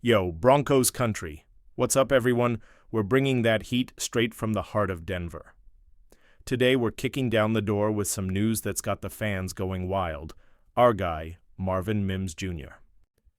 Yo, Broncos country. What's up, everyone? We're bringing that heat straight from the heart of Denver. Today, we're kicking down the door with some news that's got the fans going wild. Our guy, Marvin Mims Jr.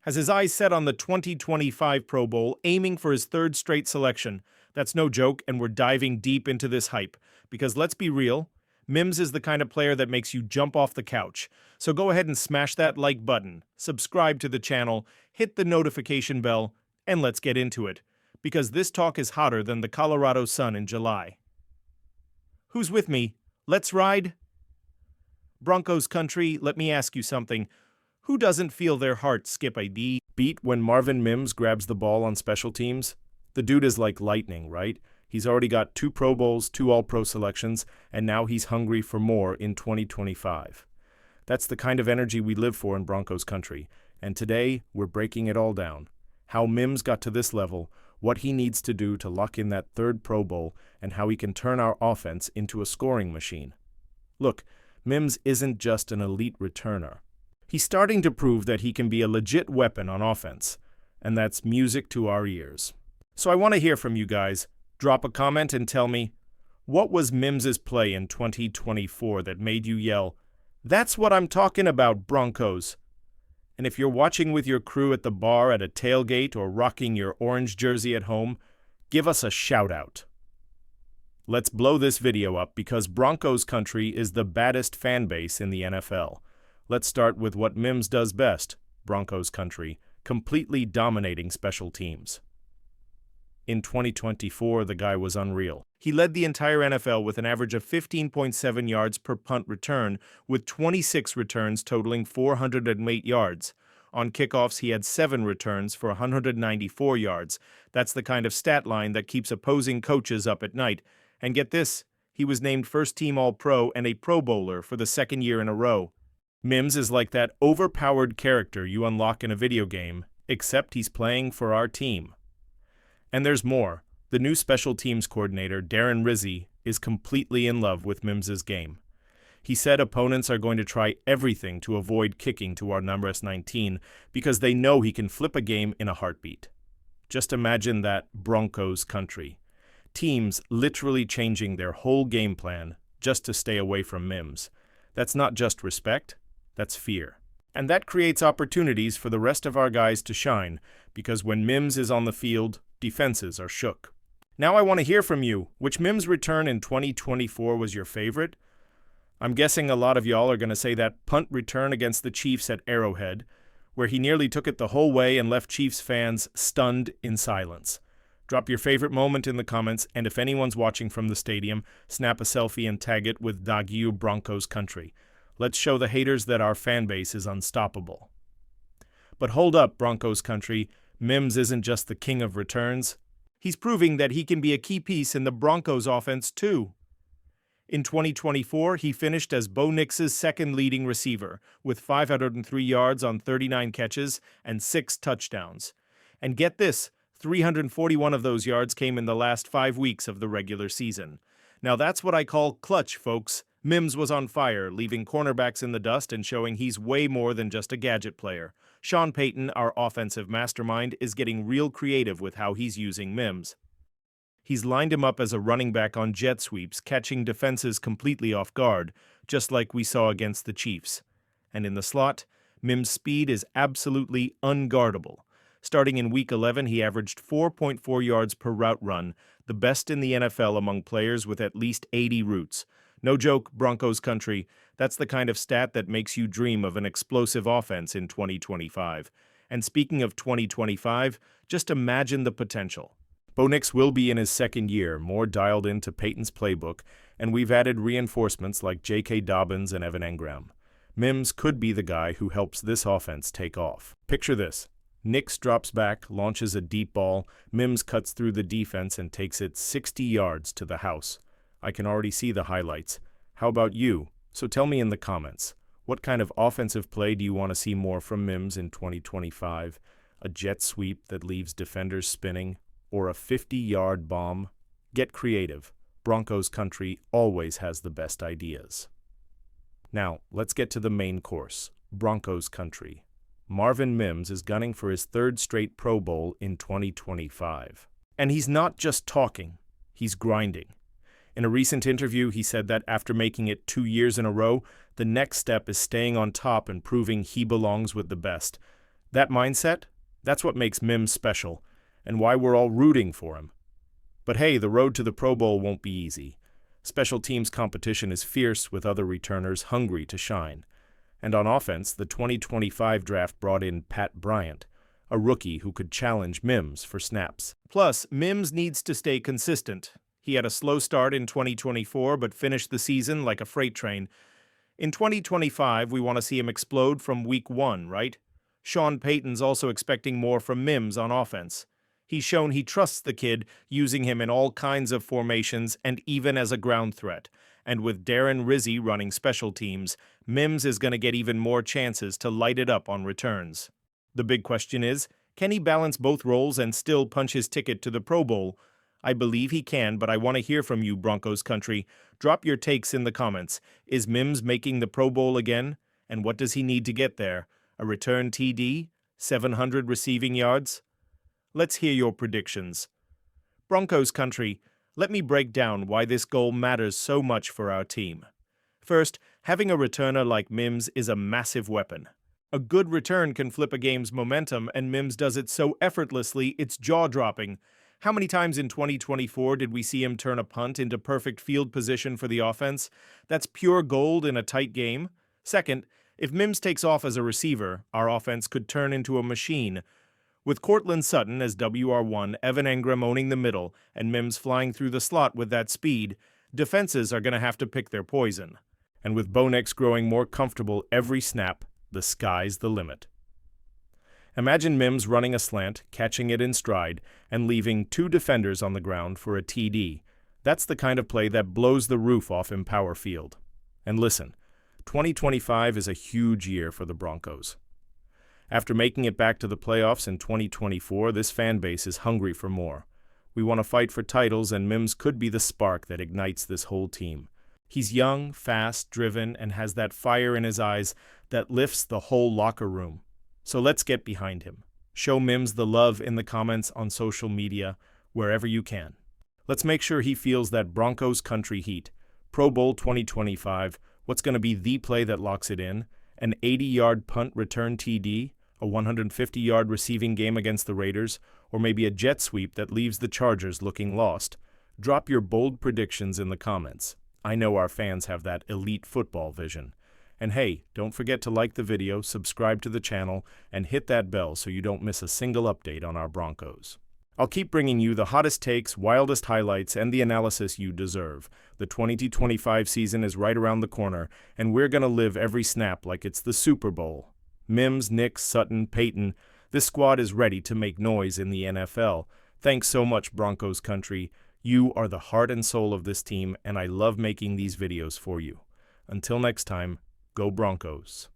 has his eyes set on the 2025 Pro Bowl, aiming for his third straight selection. That's no joke, and we're diving deep into this hype. Because let's be real, Mims is the kind of player that makes you jump off the couch. So go ahead and smash that like button, subscribe to the channel, hit the notification bell, and let's get into it. Because this talk is hotter than the Colorado sun in July. Who's with me? Let's ride? Broncos country, let me ask you something. Who doesn't feel their heart skip a beat when Marvin Mims grabs the ball on special teams? The dude is like lightning, right? He's already got 2 Pro Bowls, 2 All-Pro selections, and now he's hungry for more in 2025. That's the kind of energy we live for in Broncos country, and today we're breaking it all down. How Mims got to this level, what he needs to do to lock in that 3rd Pro Bowl, and how he can turn our offense into a scoring machine. Look, Mims isn't just an elite returner. He's starting to prove that he can be a legit weapon on offense, and that's music to our ears. So I want to hear from you guys. Drop a comment and tell me, what was Mims's play in 2024 that made you yell, "That's what I'm talking about, Broncos"? And if you're watching with your crew at the bar at a tailgate or rocking your orange jersey at home, give us a shout out. Let's blow this video up because Broncos country is the baddest fan base in the NFL. Let's start with what Mims does best, Broncos country, completely dominating special teams. In 2024, the guy was unreal. He led the entire NFL with an average of 15.7 yards per punt return, with 26 returns totaling 408 yards. On kickoffs, he had 7 returns for 194 yards. That's the kind of stat line that keeps opposing coaches up at night. And get this, he was named first-team All-Pro and a Pro Bowler for the 2nd year in a row. Mims is like that overpowered character you unlock in a video game, except he's playing for our team. And there's more. The new special teams coordinator, Darren Rizzi, is completely in love with Mims's game. He said opponents are going to try everything to avoid kicking to our number 19 because they know he can flip a game in a heartbeat. Just imagine that, Broncos country. Teams literally changing their whole game plan just to stay away from Mims. That's not just respect, that's fear. And that creates opportunities for the rest of our guys to shine, because when Mims is on the field, defenses are shook. Now I want to hear from you. Which Mims return in 2024 was your favorite? I'm guessing a lot of y'all are going to say that punt return against the Chiefs at Arrowhead, where he nearly took it the whole way and left Chiefs fans stunned in silence. Drop your favorite moment in the comments, and if anyone's watching from the stadium, snap a selfie and tag it with Dagiu Broncos country. Let's show the haters that our fan base is unstoppable. But hold up, Broncos country. Mims isn't just the king of returns. He's proving that he can be a key piece in the Broncos offense, too. In 2024, he finished as Bo Nix's 2nd leading receiver, with 503 yards on 39 catches and 6 touchdowns. And get this, 341 of those yards came in the last 5 weeks of the regular season. Now that's what I call clutch, folks. Mims was on fire, leaving cornerbacks in the dust and showing he's way more than just a gadget player. Sean Payton, our offensive mastermind, is getting real creative with how he's using Mims. He's lined him up as a running back on jet sweeps, catching defenses completely off guard, just like we saw against the Chiefs. And in the slot, Mims' speed is absolutely unguardable. Starting in Week 11, he averaged 4.4 yards per route run, the best in the NFL among players with at least 80 routes. No joke, Broncos country, that's the kind of stat that makes you dream of an explosive offense in 2025. And speaking of 2025, just imagine the potential. Bo Nix will be in his 2nd year, more dialed into Peyton's playbook, and we've added reinforcements like J.K. Dobbins and Evan Engram. Mims could be the guy who helps this offense take off. Picture this. Nix drops back, launches a deep ball, Mims cuts through the defense and takes it 60 yards to the house. I can already see the highlights. How about you? So tell me in the comments, what kind of offensive play do you want to see more from Mims in 2025? A jet sweep that leaves defenders spinning? Or a 50-yard bomb? Get creative. Broncos country always has the best ideas. Now, let's get to the main course, Broncos country. Marvin Mims is gunning for his third straight Pro Bowl in 2025. And he's not just talking, he's grinding. In a recent interview, he said that after making it 2 years in a row, the next step is staying on top and proving he belongs with the best. That mindset, that's what makes Mims special, and why we're all rooting for him. But hey, the road to the Pro Bowl won't be easy. Special teams competition is fierce with other returners hungry to shine. And on offense, the 2025 draft brought in Pat Bryant, a rookie who could challenge Mims for snaps. Plus, Mims needs to stay consistent. He had a slow start in 2024, but finished the season like a freight train. In 2025, we want to see him explode from week 1, right? Sean Payton's also expecting more from Mims on offense. He's shown he trusts the kid, using him in all kinds of formations and even as a ground threat. And with Darren Rizzi running special teams, Mims is going to get even more chances to light it up on returns. The big question is, can he balance both roles and still punch his ticket to the Pro Bowl? I believe he can, but I want to hear from you, Broncos country. Drop your takes in the comments. Is Mims making the Pro Bowl again? And what does he need to get there? A return TD? 700 receiving yards? Let's hear your predictions. Broncos country, let me break down why this goal matters so much for our team. First, having a returner like Mims is a massive weapon. A good return can flip a game's momentum, and Mims does it so effortlessly it's jaw-dropping. How many times in 2024 did we see him turn a punt into perfect field position for the offense? That's pure gold in a tight game. Second, if Mims takes off as a receiver, our offense could turn into a machine. With Cortland Sutton as WR1, Evan Engram owning the middle, and Mims flying through the slot with that speed, defenses are going to have to pick their poison. And with Bo Nix growing more comfortable every snap, the sky's the limit. Imagine Mims running a slant, catching it in stride, and leaving 2 defenders on the ground for a TD. That's the kind of play that blows the roof off Empower Field. And listen, 2025 is a huge year for the Broncos. After making it back to the playoffs in 2024, this fan base is hungry for more. We want to fight for titles, and Mims could be the spark that ignites this whole team. He's young, fast, driven, and has that fire in his eyes that lifts the whole locker room. So let's get behind him. Show Mims the love in the comments on social media, wherever you can. Let's make sure he feels that Broncos country heat. Pro Bowl 2025, what's going to be the play that locks it in? An 80-yard punt return TD? A 150-yard receiving game against the Raiders? Or maybe a jet sweep that leaves the Chargers looking lost? Drop your bold predictions in the comments. I know our fans have that elite football vision. And hey, don't forget to like the video, subscribe to the channel, and hit that bell so you don't miss a single update on our Broncos. I'll keep bringing you the hottest takes, wildest highlights, and the analysis you deserve. The 2025 season is right around the corner, and we're going to live every snap like it's the Super Bowl. Mims, Nix, Sutton, Payton, this squad is ready to make noise in the NFL. Thanks so much, Broncos country. You are the heart and soul of this team, and I love making these videos for you. Until next time, go Broncos.